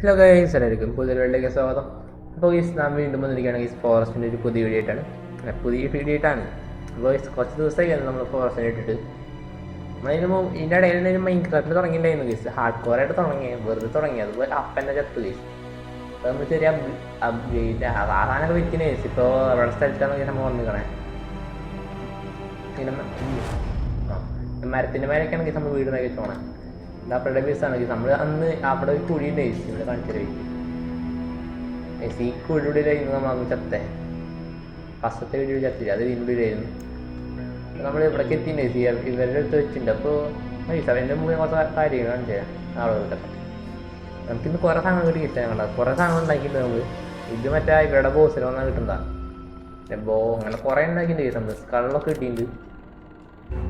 Hello guys, എല്ലാവർക്കും പുതിയൊരു വീഡിയോയിലേക്ക് സ്വാഗതം. അപ്പോൾ ഗൈസ് നാം വീണ്ടും വന്നിരിക്കുകയാണ് ഗൈസ് ഫോറസ്റ്റിൻ്റെ ഒരു പുതിയ വീഡിയോ ആയിട്ടാണ്. അപ്പോൾ ഗൈസ് കുറച്ച് ദിവസമായി നമ്മൾ ഫോറസ്റ്റിനെ ഇട്ടിട്ട് നമ്മളിതിന് ഇതിൻ്റെ ഇടയിൽ മൈൻക്രാഫ്റ്റിൽ തുടങ്ങിയിട്ടുണ്ടായിരുന്നു ഗൈസ്. ഹാർഡ് കോറായിട്ട് തുടങ്ങി, വെറുതെ തുടങ്ങി, അതുപോലെ അപ്പൻ്റെ ചത്ത് ഗൈസ്. അപ്പോൾ നമ്മൾ ചെറിയ അപ്ഗ്രേഡ് ആറാനൊക്കെ വിൽക്കുന്ന ഗൈസ്. ഇപ്പോൾ അവിടെ സ്ഥലത്താണ് നമ്മൾ വന്നിരിക്കണേ. മരത്തിൻ്റെ മേലേക്കാണ് ഗൈസ് നമ്മൾ വീട് ഉണ്ടാക്കി പോകണേ. അവിടെ ബീസാണ് നമ്മൾ അന്ന് അവിടെ ഒരു കുഴിയുണ്ട് ഏസി ഇവിടെ കാണിച്ചത് ഏസി ഈ കുഴിയുള്ളിലായിരുന്നു നമ്മൾ അന്ന് ചത്തേ. ഫസ്റ്റത്തെ വീഡിയോ ചത്തില്ല, അത് വീണ്ടുള്ളിലായിരുന്നു. നമ്മൾ ഇവിടേക്ക് എത്തിൻ്റെ ഏസി ഇവരുടെ അടുത്ത് വെച്ചിട്ടുണ്ട്. അപ്പോൾ അവൻ്റെ മുമ്പ് കുറച്ച് കാര്യങ്ങൾ കാണിച്ചത് ആളുകൾക്കൊക്കെ. നമുക്കിന്ന് കുറേ സാധനങ്ങൾ കിട്ടി കിട്ടാൻ കുറേ സാധനങ്ങൾ ഉണ്ടാക്കിയിട്ടുണ്ട് നമുക്ക്. ഇത് മറ്റേ ഇവരുടെ ബോസിൽ വന്നാൽ കിട്ടുന്നതാണ്. അങ്ങനെ കുറേ ഉണ്ടാക്കിയിട്ടുണ്ട് കേസ്. നമ്മൾ സ്കളൊക്കെ കിട്ടിയിട്ടുണ്ട്.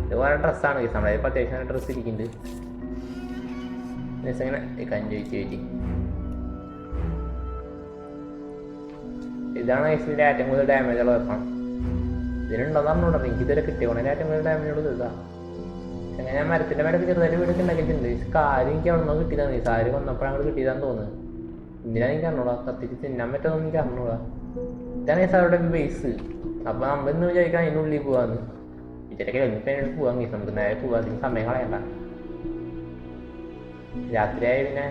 ഇത് കുറേ ഡ്രസ്സാണ് കേസ്. നമ്മളെ ഇപ്പോൾ അത്യാവശ്യം ഡ്രസ്സ് ഇരിക്കുന്നുണ്ട്. ഇങ്ങനെ കഞ്ചോയിച്ച് ഇതാണ് ഐസിൻ്റെ ഏറ്റവും കൂടുതൽ ഡാമേജുള്ള വെപ്പാണ്. ഇതിനുണ്ടെന്ന് പറഞ്ഞോട്ടെ, എനിക്ക് ഇതുവരെ കിട്ടിയോണേ ഏറ്റവും കൂടുതൽ ഡാമേജുള്ളത് ഇതാ. അങ്ങനെ ഞാൻ മരത്തിൻ്റെ മേലെ ചെറുതായിട്ട് വീടൊക്കെ ഉണ്ടാക്കിയിട്ടുണ്ട്. കാര്യം എനിക്ക് അവിടെ നിന്ന് കിട്ടിയതാണ്. ഈ സാരി വന്നപ്പോഴാണ് അങ്ങോട്ട് കിട്ടിയതാന്ന് തോന്നുന്നത്. എന്തിനാണ് എനിക്ക് അറിഞ്ഞൂടാ, കത്തിച്ച് തിന്നാൻ പറ്റുമെന്ന് എനിക്ക് അറിഞ്ഞൂടാ. ഇതാണ് ഈ സാറുടെ ബേസ്. അപ്പോൾ നമ്മളിന്ന് വിചാരിക്കാം അതിനുള്ളിൽ പോവാന്ന് വിചാരിക്കാൻ കഴിഞ്ഞിട്ട് പോകാൻ കേസ്. നമുക്ക് നേരെ പോകാൻ അതിന് സമയം കളയണ്ട. രാത്രിയായി പിന്നെ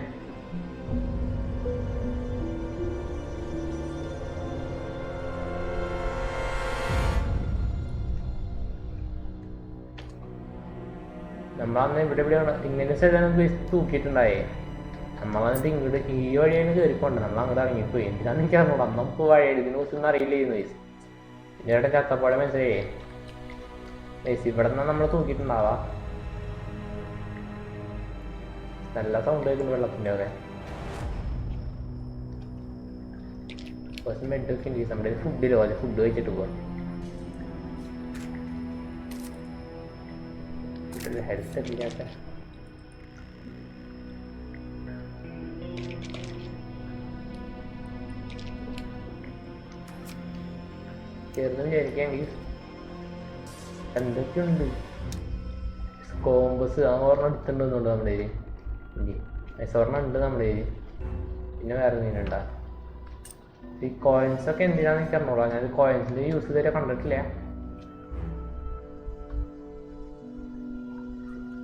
നമ്മളന്ന് ഇവിടെ ഇങ്ങനെ സ്ഥലം തൂക്കിയിട്ടുണ്ടായേ. നമ്മൾ വന്നിട്ട് ഇങ്ങോട്ട് ഈ വഴിയാണ് കയറിക്കൊണ്ട് നമ്മൾ അങ്ങോട്ട് ഇറങ്ങിപ്പോയി. എന്തിനാന്ന് എനിക്ക് അറിഞ്ഞൂടാ. അന്ന് നമുക്ക് വഴിയാണ് ഇതിനെ കുറിച്ചൊന്നും അറിയില്ലായിരുന്നു വയസ്സ്. ഇതിനിടെ ചത്തപ്പാടെ മനസ്സിലായേ വയസ്സ്. ഇവിടെ നിന്നാണ് നമ്മൾ തൂക്കിയിട്ടുണ്ടാവാ. നല്ല സൗണ്ട് ആയിരുന്നു വെള്ളത്തിൻ്റെ അവിടെ. കുറച്ച് മെഡൊക്കെ ഉണ്ട്. നമ്മുടെ ഫുഡിലോ അല്ലെ ഫുഡ് കഴിച്ചിട്ട് പോവാം. ഹെഡ്സെറ്റ് ഇല്ലാത്ത ചേർന്ന് വിചാരിക്കാമെങ്കിൽ എന്തൊക്കെയുണ്ട്. കോമ്പസ് ആ ഓർമ്മ എടുത്തിട്ടുണ്ടെന്നുണ്ട് നമ്മുടെ കയ്യിൽ. സ്വർണ്ണം ഉണ്ട് നമ്മുടെ കയ്യിൽ. പിന്നെ വേറെ എന്തെങ്കിലുണ്ടാ. ഈ കോയിൻസൊക്കെ എന്തിനാന്ന് എനിക്ക് അറിഞ്ഞോളാം. ഞാൻ കോയിൻസിൻ്റെ യൂസ് ഇതുവരെ കണ്ടിട്ടില്ല.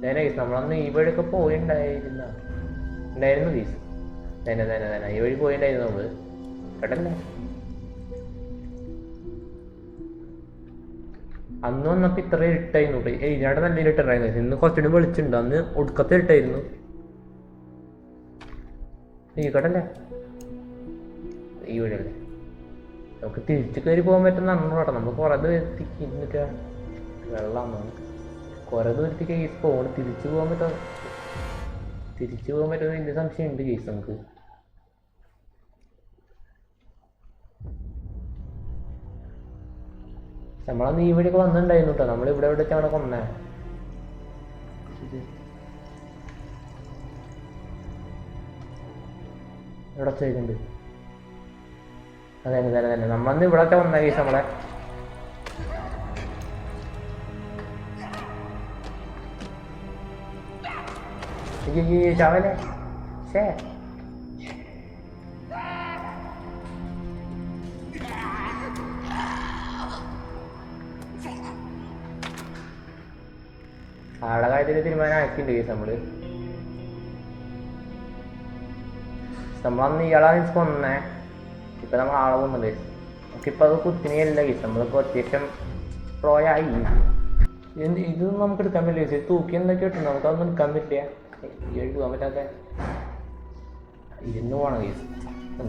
ഗീസ് നമ്മളന്ന് ഈ വഴിയൊക്കെ പോയിണ്ടായിരുന്നു ഗീസ്. തന്നെ ഈ വഴി പോയിണ്ടായിരുന്നു നമ്മള് കേട്ടല്ലേ. അന്ന് വന്നപ്പോൾ ഇത്ര ഇരുട്ടായിരുന്നു. ഇതിനായിട്ട് നല്ല ഇരുട്ടുണ്ടായിരുന്നു. ഇന്ന് കുറച്ചുകൂടി വെളിച്ചുണ്ട്. അന്ന് ഒടുക്കത്തെ ഇരുട്ടായിരുന്നു. ഈ കടല്ലേ ഈ വഴിയല്ലേ. നമുക്ക് തിരിച്ചു കയറി പോകാൻ പറ്റുന്ന അറിഞ്ഞൂടാ. നമ്മൾ കുറേ ദൂരത്തേക്ക് വെള്ളമാണ്. കുറേ ദൂരത്തേക്ക് കേസ് പോകണം. തിരിച്ചു പോകാൻ പറ്റുന്ന വലിയ സംശയം ഉണ്ട് കേസ് നമുക്ക്. നമ്മളന്ന് ഈ വഴിയൊക്കെ വന്നിട്ടുണ്ടായിരുന്നു കേട്ടോ. നമ്മൾ ഇവിടെ എവിടെ അവിടെ കൊന്നേ. ഇവിടെ ചെയ്തിട്ടുണ്ട്. തന്നെ നമ്മളന്ന് ഇവിടൊക്കെ വന്ന കേസ് നമ്മളെ. ചാവല്ലേ ശേ. ആടെ കാര്യത്തിൽ തീരുമാനം ആക്കിയിട്ടുണ്ട് കേസ് നമ്മള്. നമ്മളന്ന് ഇയാളെ കൊന്നേ. ഇപ്പം നമ്മൾ ആളെ കൊന്നുണ്ട്. നമുക്കിപ്പോൾ അത് കുത്തിനെയല്ല കേസ്. നമ്മളിപ്പോൾ അത്യാവശ്യം പ്രോയായി. ഇതൊന്നും നമുക്ക് എടുക്കാൻ പറ്റില്ല കേസ്. തൂക്കി എന്തൊക്കെ കിട്ടും, നമുക്കതൊന്നും എടുക്കാൻ പറ്റില്ല. ഈ വഴി പോകാൻ പറ്റാത്ത ഇരുന്ന് പോകണം കേസ്.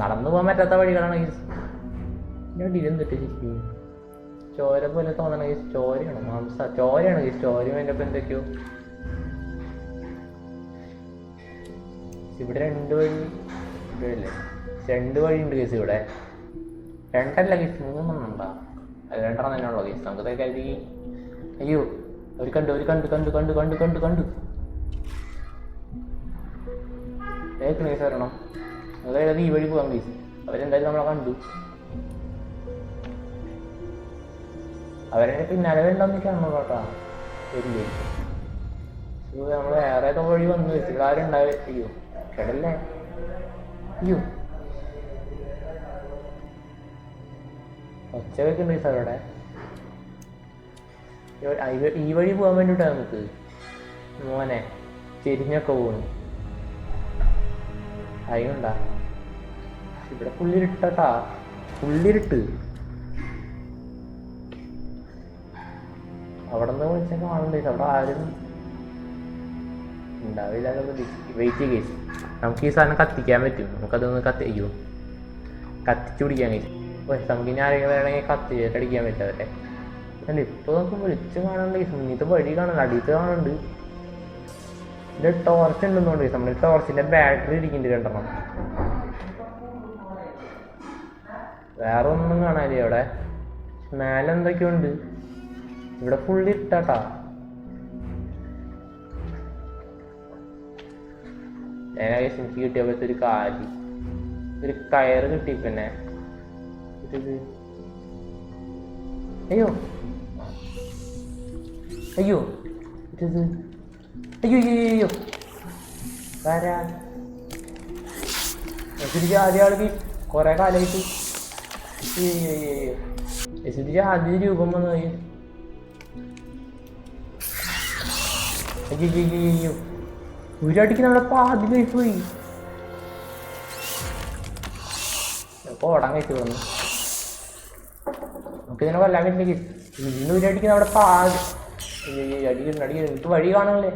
നടന്നു പോകാൻ പറ്റാത്ത വഴികളാണ് കേസ്. ഞാൻ ഇരുന്നിട്ട് ശരിക്കും ചോര പോലെ തോന്നണ കേസ്. ചോരയാണ് കേസ്. ചോരയും എൻ്റെ ഒപ്പം എന്തൊക്കെയോ. ഇവിടെ രണ്ട് വഴി ഇവിടെയല്ലേ. രണ്ട് വഴി ഉണ്ട് കേസ്. ഇവിടെ രണ്ടല്ല കേസ്, മൂന്നെണ്ണം ഉണ്ടാ. അത് രണ്ടെണ്ണം തന്നെ ഉള്ളൂ കേസ്. നമുക്ക് കരുതി അയ്യോ അവർ കണ്ടു കേൾക്കണ കേസ് വരണം. അതായത് ഈ വഴി പോകാൻ കേസ്. അവരെന്തായാലും നമ്മളെ കണ്ടു. അവരെ പിന്നാലെ വേണ്ടെന്നൊക്കെ ആണല്ലോ കേട്ടോ. ശരിയായിരിക്കും. നമ്മൾ വേറെ ഏതോ വഴി വന്നു വെച്ചു. ആരും ഉണ്ടായോ. അയ്യോ കേടല്ലേ. അയ്യോ ഒച്ച വെക്കുന്നുണ്ട് സാർ ഇവിടെ ഈ വഴി പോകാൻ വേണ്ടിയിട്ടാ നമുക്ക് മോനെ ചെരിഞ്ഞൊക്കെ പോണു അതിനുണ്ടാ ഇവിടെ പുള്ളിരിട്ടാ പുള്ളിരിട്ട് അവിടെ നിന്ന് വിളിച്ചാൽ കാണണ്ടേ അവിടെ ആരും ഉണ്ടാവില്ല. വെയിറ്റ് കേസ് നമുക്ക് ഈ സാധനം കത്തിക്കാൻ പറ്റും. നമുക്കതൊന്ന് അയ്യോ കത്തിച്ചു പിടിക്കാൻ കഴിയും. നമുക്ക് ഇനി ആരെങ്കിലും വേണമെങ്കിൽ കത്തിച്ചടിക്കാൻ പറ്റും അവരെ. അല്ല ഇപ്പൊ നമുക്ക് വിളിച്ച് കാണണ്ട മുന്നത്തെ വഴി കാണണ്ട അടിയത്ത് കാണുന്നുണ്ട്. ഇതിന്റെ ടോർച്ച് ഉണ്ടെന്നുണ്ട് നമ്മുടെ ടോർച്ചിന്റെ ബാറ്ററി ഇരിക്കുന്നുണ്ട് രണ്ടെണ്ണം. വേറെ ഒന്നും കാണാനില്ല അവിടെ. മേലെ എന്തൊക്കെയുണ്ട് ഇവിടെ ഫുള്ള് ഇട്ടാട്ടാ. എനിക്ക് കിട്ടിയ പോലത്തെ ഒരു കാലി ഒരു കയറ് കിട്ടി. പിന്നെ അയ്യോ അയ്യോ ഇത് അയ്യോ അയ്യോ ആരാ ആദ്യ ആൾക്ക് കൊറേ കാലമായിട്ട് ആദ്യ രൂപം വന്നു. അയ്യോ അയ്യോ ഒരടിക്ക് നമ്മുടെ പാതി ലൈഫ് പോയി. ഓടാൻ കഴിച്ചു വന്നു. നമുക്കിതിനെ കൊല്ലാൻ പറ്റില്ല. ഇന്ന് ഒരടിക്ക് നമ്മുടെ പാതി അടിക്കുന്നുണ്ട് എനിക്ക് വഴി കാണണല്ലേ.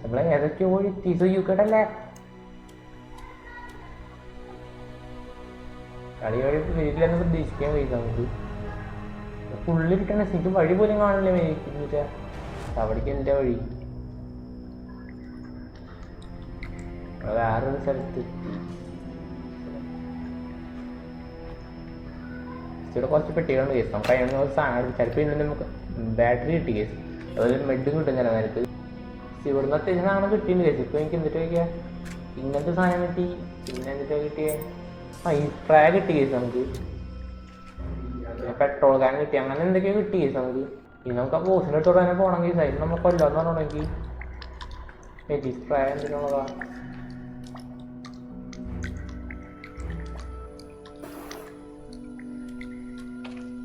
നമ്മളെ ഏതൊക്കെയോ വഴി തീസൂക്കട്ടല്ലേ കളി വഴി വീട്ടിലെന്ന് പ്രതീക്ഷിക്കാൻ കഴിയും നമുക്ക്. പുള്ളി കിട്ടണ എനിക്ക് വഴി പോലും കാണില്ലേ മേടിക്കുന്നില്ല. അവിടേക്ക് എൻ്റെ വഴി വേറൊരു സ്ഥലത്ത് ഇവിടെ കുറച്ച് പെട്ടികളുണ്ട് കേസ്. നമുക്ക് അതിനൊന്നും ഒരു സാധനം ചിലപ്പോൾ ഇന്ന് നമുക്ക് ബാറ്ററി കിട്ടി കേസ്. അതുപോലെ മെഡും കിട്ടും ചില നേരത്ത്. ഇവിടുന്ന് അത്യാവശ്യം സാധനം കിട്ടിയിട്ടുണ്ട് കേസ്. ഇപ്പോൾ എനിക്ക് എന്നിട്ട് വയ്ക്കുക ഇങ്ങനത്തെ സാധനം കിട്ടി. പിന്നെ എന്നിട്ട് കിട്ടിയേ ഈ സ്പ്രേ കിട്ടി കേസ് നമുക്ക്. പിന്നെ പെട്രോൾ ക്യാൻ കിട്ടി. അങ്ങനെ എന്തൊക്കെയോ കിട്ടി കേസ് നമുക്ക്. ഇനി നമുക്ക് ആ ബോസിൻ്റെ അടുത്തോടെ തന്നെ പോകണമെങ്കിൽ സൈഡിൽ നമ്മൾ കൊല്ലാന്ന് പറഞ്ഞിട്ടുണ്ടെങ്കിൽ സ്പ്രേ എന്തിനുള്ളതാ.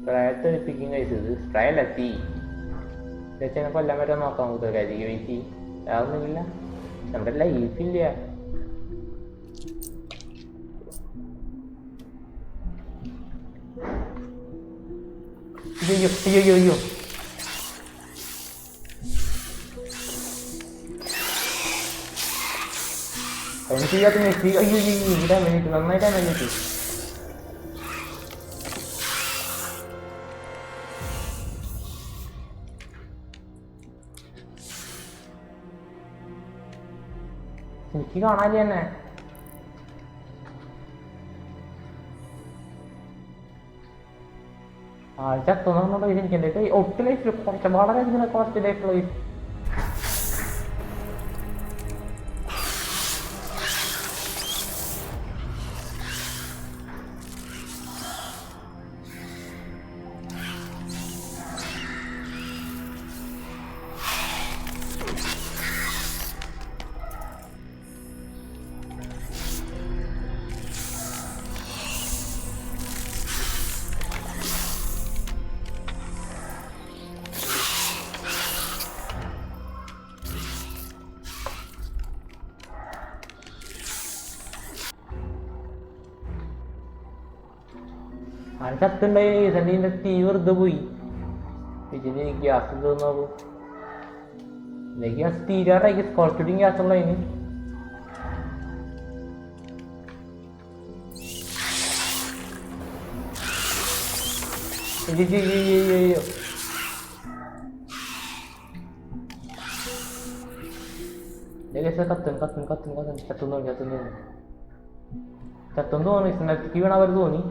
സ്പ്രേ തെളിപ്പിക്കും കഴിച്ചത്. സ്പ്രേ അല്ല തീ വെച്ചാൽ കൊല്ലാൻ പറ്റാൻ നോക്കാം നമുക്ക്. കരിക്ക് വെയിറ്റ് അതൊന്നുമില്ല നമ്മുടെ ലൈഫില്ല. അയ്യോ അയ്യോ അയ്യോ എനിക്ക് ചെയ്യാത്ത നെറ്റ്. അയ്യോ അയ്യോ ഇവിടെ വേണ്ടിട്ട് നന്നായിട്ടാണ് വേണ്ടിട്ട്. എനിക്ക് കാണാൻ തന്നെ ചത്തൊന്നും പൈസ എനിക്ക് ഒട്ടും ലൈഫ് കുറച്ച് വളരെ കുറച്ച് ലൈഫുള്ള പൈസ. അത് ചത്തുണ്ടായി ഇതിൻ്റെ തീ വെറുതെ പോയി. ഇതിന് ഗ്യാസ് തോന്നാവൂ. ഗ്യാസ് തീരാറായി. കുറച്ചുകൂടി ഗ്യാസ് ഉള്ള അതിന്. അയ്യോ ചത്തും തോന്നി. സ്നേഹത്തേക്ക് വീണ അവർ തോന്നി.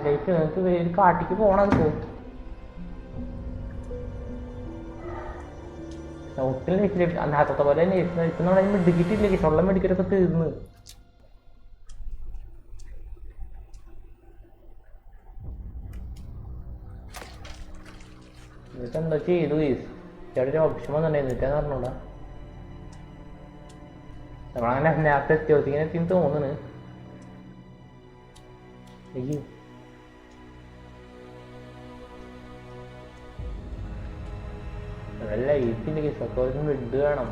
ലൈഫ് നിങ്ങൾക്ക് ഒരു കാട്ടിക്ക് പോകണത് പോകും. ഒട്ടും ലൈഫ് അന്നത്തെ പോലെ തന്നെ ഇപ്പം നമ്മൾ മെഡിക്കറ്റില്ലേ. തൊള്ള മെഡിക്കറ്റൊക്കെ തീർന്ന്. എന്നിട്ട് എന്താ ചെയ്തു കേസ്. ചേട്ടൻ ഒരു ഓപ്ഷൻ വന്നിട്ടുണ്ടായിരുന്നു എന്നിട്ടാന്ന് പറഞ്ഞോടാ. നമ്മളങ്ങനെ നേരത്തെ എത്തിയോത്തിങ്ങനെ എത്തിന്ന് തോന്നുന്നു. അയ്യോ ലൈറ്റില്ല കേസ് ഒക്കെ ഒരു ബെഡ് വേണം.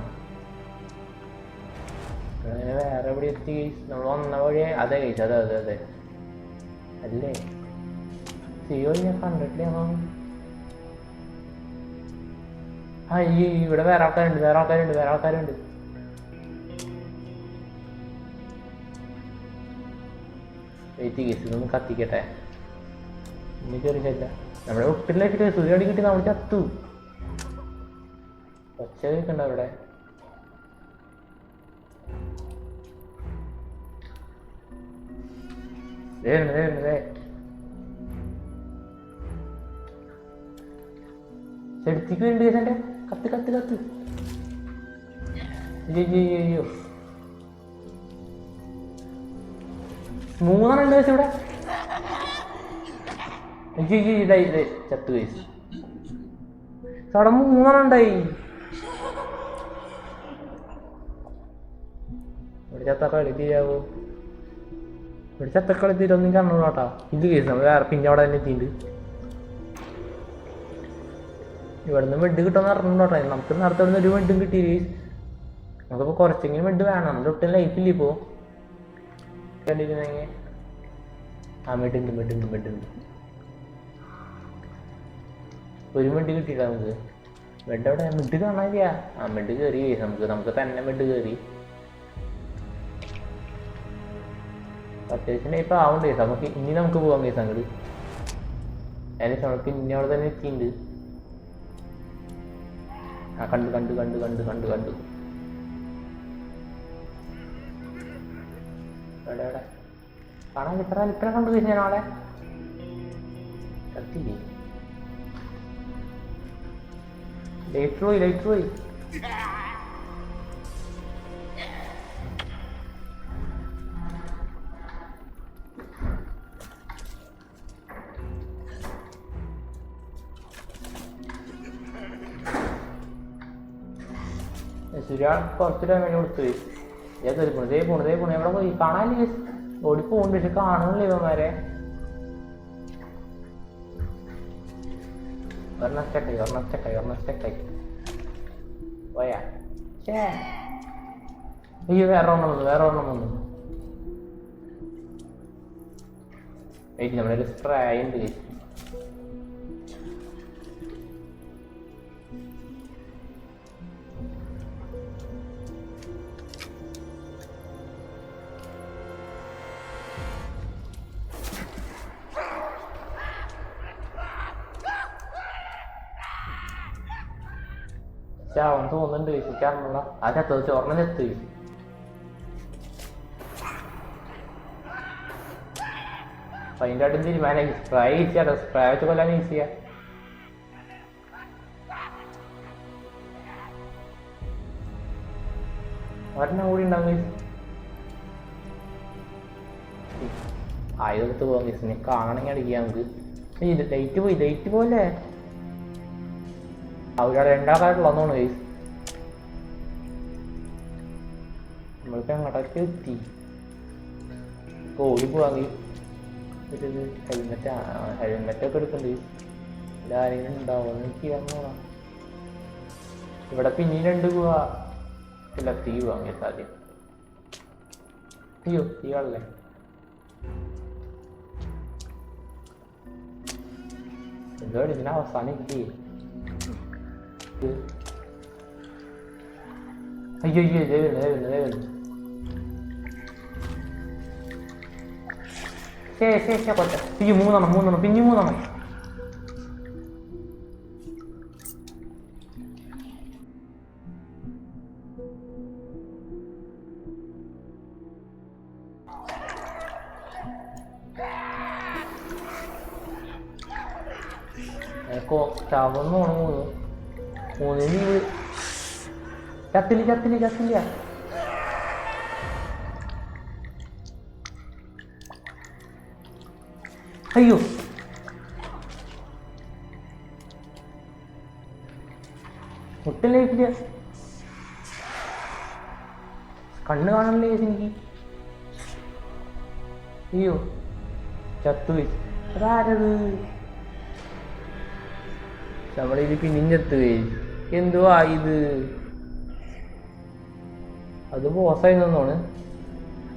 അങ്ങനെ വേറെ എവിടെ എത്തി കേസ്? നമ്മൾ വന്ന വഴി അതെ കേസ്. അതെ അതെ അതെ അല്ലേ? സിയോ ഞാൻ കണ്ടിട്ടില്ലാണോ? ആ ഈ ഇവിടെ വേറെ ആൾക്കാരുണ്ട്, വേറെ ആൾക്കാരുണ്ട്, വേറെ ആൾക്കാരുണ്ട്. വെയിറ്റ് കേസ് ഇതൊന്ന് കത്തിക്കട്ടെ. ഇനി കയറിയില്ല. നമ്മുടെ ഒട്ടിലേക്ക് സൂര്യ അടി കിട്ടി നമ്മൾ ചത്തു. ഒച്ച കേൾക്കണ്ട അവിടെ. ചെടുത്തിക്ക് വേണ്ടി കേസന്റെ കത്ത് കത്ത് കത്ത്. അയ്യോ മൂന്നെണ്ണം ഉണ്ട് ഇവിടെ. അയ്യോ ഇതായി ചത്തു കേസ്. അവിടെ മൂന്നെണ്ണം ഉണ്ടായി. ഇവിടെ ചത്തക്കളി തീരാവോ? ഇവിടെ ചത്തക്കളി തീരൊന്നും കണ്ണോട്ടാ. ഇത് കേസ് നമ്മൾ വേറെ പിന്നെ അവിടെ തന്നെ എത്തിയിട്ടുണ്ട്. ഇവിടുന്ന് ബെഡ് കിട്ടുമെന്ന് അറിഞ്ഞോട്ടെ. നമുക്ക് നേരത്തെ ഇവിടുന്ന് ഒരു ബെഡും കിട്ടി. നമുക്കിപ്പോൾ കുറച്ചെങ്കിലും ബെഡ് വേണം. നമ്മുടെ ഒട്ടും ലൈഫില്ല ഇപ്പോൾ. കണ്ടിരുന്നെങ്കിൽ ആ ബെഡുണ്ട് ബെഡുണ്ട് ബെഡുണ്ട്. ഒരു ബെഡ് കിട്ടിയില്ല നമുക്ക്. ബെഡ് അവിടെ ബെഡ് കാണാനില്ല. ആ ബെഡ് കയറി നമുക്ക് തന്നെ ബെഡ് കയറി. അത്യാവശ്യം ഇപ്പം ആവണ്ട കേസ്. നമുക്ക് ഇനി നമുക്ക് പോകാൻ കേസ് അങ്ങോട്ട്. ഏകദേശം നമുക്ക് ഇനി അവിടെ തന്നെ എത്തിയിട്ടുണ്ട്. ആ കണ്ടു കണ്ടു കണ്ടു കണ്ടു കണ്ടു കണ്ടു. എവിടെ എവിടെ കാണാൻ ഇത്ര കണ്ടു കേസ്. ഞാൻ ആളെ കത്തില്ലേ? ലൈറ്റ് പോയി ലൈറ്റ് പോയി. സൂര്യ കുറച്ച് ടൈമിന് കൊടുത്തു പോയി. ഞാൻ കയറി പോണു. ദേ പോണു എവിടെ പോയി കാണാനില്ല. ഓടി പോകുന്നുണ്ട് പക്ഷെ കാണുന്നില്ല ഇവന്മാരെ. ഒരെണ്ണം സ്റ്റക്കായി പോയാ. അയ്യോ വേറെ ഒരെണ്ണം വന്നു. നമ്മുടെ ഒരു സ്പ്രേ ഉണ്ട്. ചാവൻ തോന്നുന്നുണ്ട് വിശ്വസിക്കാറുള്ള. ആ ചത്തത് ചോറിനെ ചത്ത്. അപ്പൊ അതിൻ്റെ അടുത്ത് തീരുമാനം സ്പ്രേ ഈസിയാട്ടോ. സ്പ്രേ വെച്ച് കൊല്ലാൻ ഈസിയാ. ഒരെണ്ണം കൂടി ഉണ്ടാവും. ആയതെടുത്ത് പോകാം കേസിനെ കാണണമെങ്കിൽ അടിക്കാം നമുക്ക്. ലൈറ്റ് പോലെ അവിടെ രണ്ടാൾക്കായിട്ടുള്ളതാണ് കേസ്. നമ്മൾക്ക് അങ്ങോട്ടൊക്കെ എത്തി. ഓടി പോവാങ്ങി. ഹെൽമെറ്റൊക്കെ എടുക്കണ്ട്. ആരെങ്കിലും ഉണ്ടാവുമെന്ന് എനിക്ക് പറഞ്ഞോളാം. ഇവിടെ പിന്നീട് 2 പോവാ. ഇല്ല തീ വാങ്ങിയ സാധ്യം. അയ്യോ തീയാളല്ലേ. എന്തോ ഇതിനെ അവസാനം ഇല്ലേ? അയ്യോ കൊച്ച. അയ്യോ മൂന്നെണ്ണം പിന്നെ 3 ചാവുന്നു തോന്നുന്നു. 3 ചത്തില്ല. അയ്യോ ഒട്ടും ലൈഫില്ല. കണ്ണ് കാണണല്ലേ എനിക്ക്. അയ്യോ ചത്തുപോയി. അതാരത്? നമ്മളിത് പിന്നെയും ചത്തുപോയി. എന്തുവാ ഇത്? അത് ബോസായി നിന്നോണ്.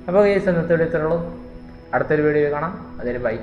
അപ്പോൾ കേസ് ഇന്നത്തെ വീഡിയോ ഇത്രയുള്ളൂ. അടുത്തൊരു വീഡിയോ കാണാം. അതിന് ബൈ.